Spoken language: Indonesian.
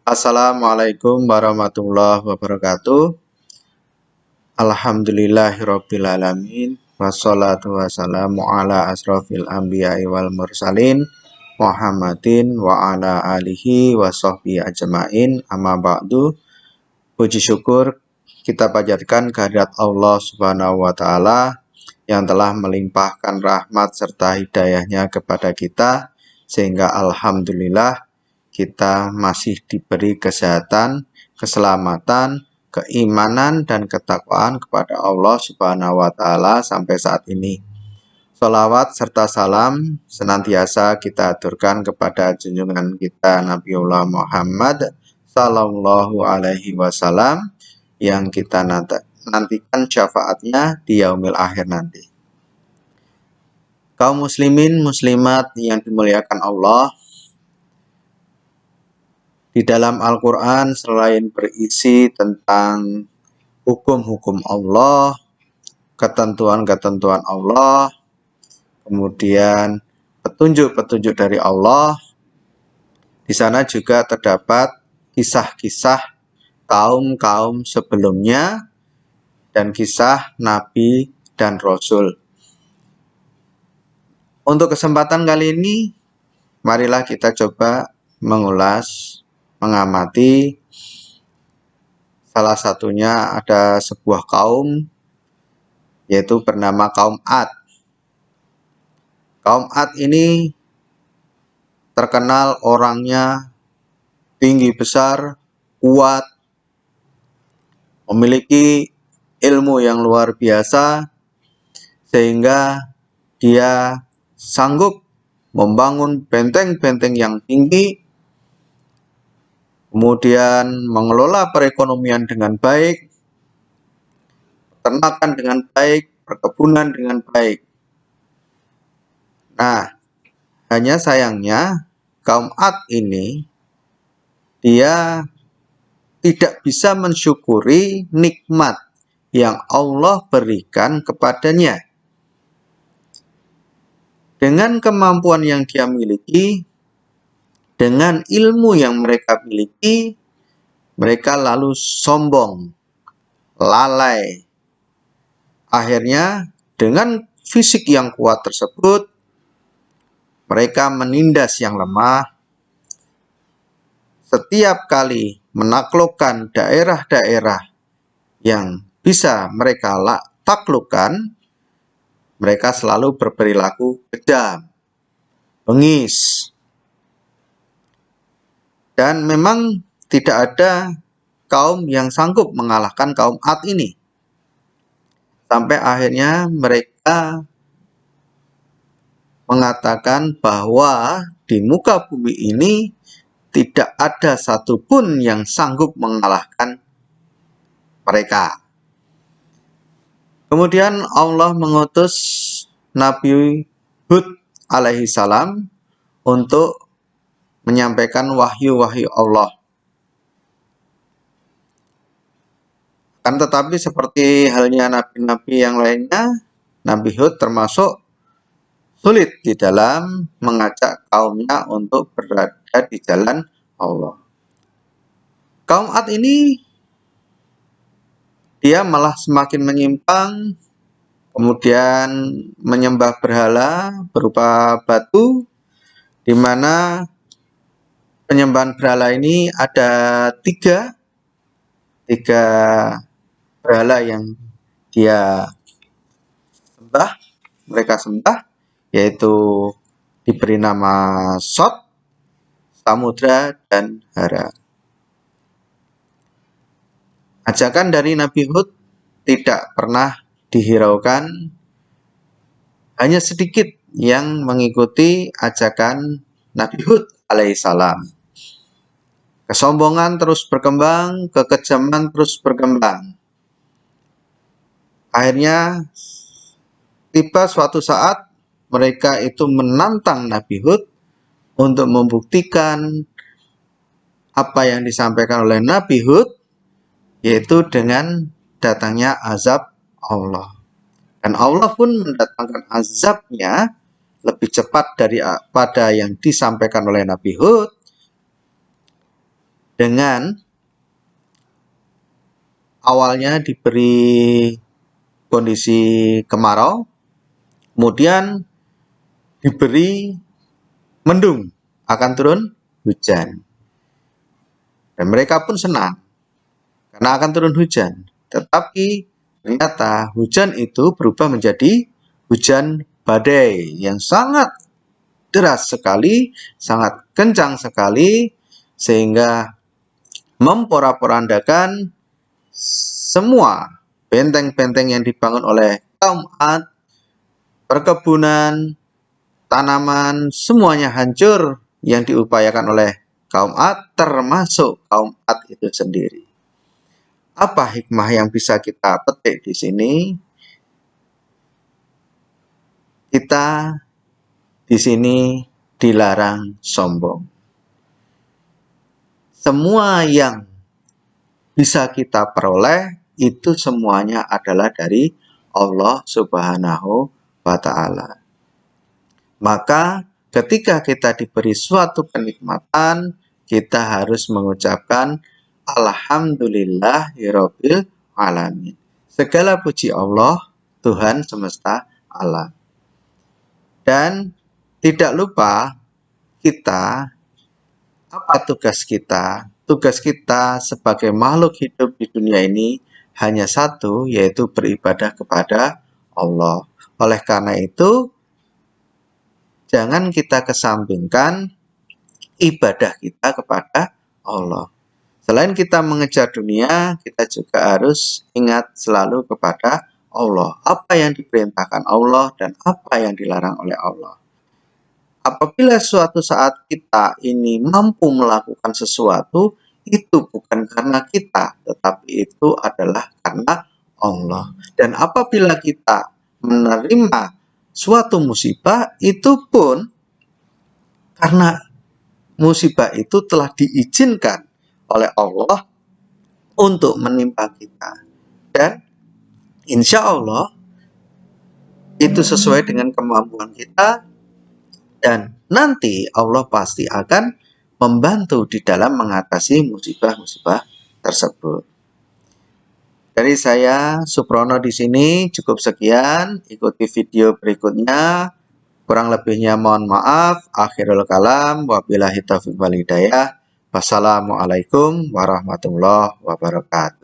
Assalamualaikum warahmatullahi wabarakatuh. Alhamdulillahirabbil alamin. Wassalatu wassalamu ala asrofil anbiya'i wal mursalin Muhammadin wa ala alihi wa sahbihi ajma'in. Amma ba'du. Puji syukur kita panjatkan kehadirat Allah Subhanahu wa taala yang telah melimpahkan rahmat serta hidayahnya kepada kita, sehingga alhamdulillah kita masih diberi kesehatan, keselamatan, keimanan, dan ketakwaan kepada Allah Subhanahu wa taala sampai saat ini. Sholawat serta salam senantiasa kita aturkan kepada junjungan kita Nabiullah Muhammad Sallallahu Alaihi Wasallam yang kita nantikan syafaatnya di yaumil akhir nanti. Kaum muslimin muslimat yang dimuliakan Allah, di dalam Al-Quran selain berisi tentang hukum-hukum Allah, ketentuan-ketentuan Allah, kemudian petunjuk-petunjuk dari Allah, di sana juga terdapat kisah-kisah kaum-kaum sebelumnya dan kisah Nabi dan Rasul. Untuk kesempatan kali ini, marilah kita coba mengulas, mengamati. Salah satunya ada sebuah kaum, yaitu bernama kaum Ad. Kaum Ad ini terkenal orangnya tinggi besar, kuat, memiliki ilmu yang luar biasa, sehingga dia sanggup membangun benteng-benteng yang tinggi, kemudian mengelola perekonomian dengan baik, peternakan dengan baik, perkebunan dengan baik. Nah, hanya sayangnya kaum Ad ini dia tidak bisa mensyukuri nikmat yang Allah berikan kepadanya. Dengan kemampuan yang dia miliki, dengan ilmu yang mereka miliki, mereka lalu sombong, lalai. Akhirnya dengan fisik yang kuat tersebut, mereka menindas yang lemah. Setiap kali menaklukkan daerah-daerah yang bisa mereka taklukkan, mereka selalu berperilaku kejam, bengis. Dan memang tidak ada kaum yang sanggup mengalahkan kaum Ad ini. Sampai akhirnya mereka mengatakan bahwa di muka bumi ini tidak ada satupun yang sanggup mengalahkan mereka. Kemudian Allah mengutus Nabi Hud alaihi salam untuk menyampaikan wahyu-wahyu Allah. Kan tetapi seperti halnya nabi-nabi yang lainnya, Nabi Hud termasuk sulit di dalam mengajak kaumnya untuk berada di jalan Allah. Kaum Ad ini dia malah semakin menyimpang, kemudian menyembah berhala berupa batu, di mana penyembahan berhala ini ada tiga berhala yang mereka sembah, yaitu diberi nama Sot, Samudra, dan Hara. Ajakan dari Nabi Hud tidak pernah dihiraukan, hanya sedikit yang mengikuti ajakan Nabi Hud alaihissalam. Kesombongan terus berkembang, kekejaman terus berkembang. Akhirnya tiba suatu saat mereka itu menantang Nabi Hud untuk membuktikan apa yang disampaikan oleh Nabi Hud, yaitu dengan datangnya azab Allah. Dan Allah pun mendatangkan azabnya lebih cepat daripada yang disampaikan oleh Nabi Hud, dengan awalnya diberi kondisi kemarau, kemudian diberi mendung, akan turun hujan. Dan mereka pun senang karena akan turun hujan. Tetapi ternyata hujan itu berubah menjadi hujan badai yang sangat deras sekali, sangat kencang sekali, sehingga memporak-porandakan semua benteng-benteng yang dibangun oleh kaum Ad, perkebunan, tanaman, semuanya hancur yang diupayakan oleh kaum Ad, termasuk kaum Ad itu sendiri. Apa hikmah yang bisa kita petik di sini? Kita di sini dilarang sombong. Semua yang bisa kita peroleh itu semuanya adalah dari Allah Subhanahu wa Ta'ala. Maka ketika kita diberi suatu kenikmatan, kita harus mengucapkan Alhamdulillahirabbil alamin. Segala puji Allah, Tuhan semesta alam. Dan tidak lupa kita, apa tugas kita? Tugas kita sebagai makhluk hidup di dunia ini hanya satu, yaitu beribadah kepada Allah. Oleh karena itu, jangan kita kesampingkan ibadah kita kepada Allah. Selain kita mengejar dunia, kita juga harus ingat selalu kepada Allah. Apa yang diperintahkan Allah dan apa yang dilarang oleh Allah. Apabila suatu saat kita ini mampu melakukan sesuatu, itu bukan karena kita, tetapi itu adalah karena Allah. Dan apabila kita menerima suatu musibah, itu pun karena musibah itu telah diizinkan oleh Allah untuk menimpa kita. Dan insya Allah itu sesuai dengan kemampuan kita, dan nanti Allah pasti akan membantu di dalam mengatasi musibah-musibah tersebut. Dari saya, Suprono di sini cukup sekian. Ikuti video berikutnya. Kurang lebihnya mohon maaf. Akhirul kalam. Wabillahi taufiq wal hidayah. Wassalamualaikum warahmatullahi wabarakatuh.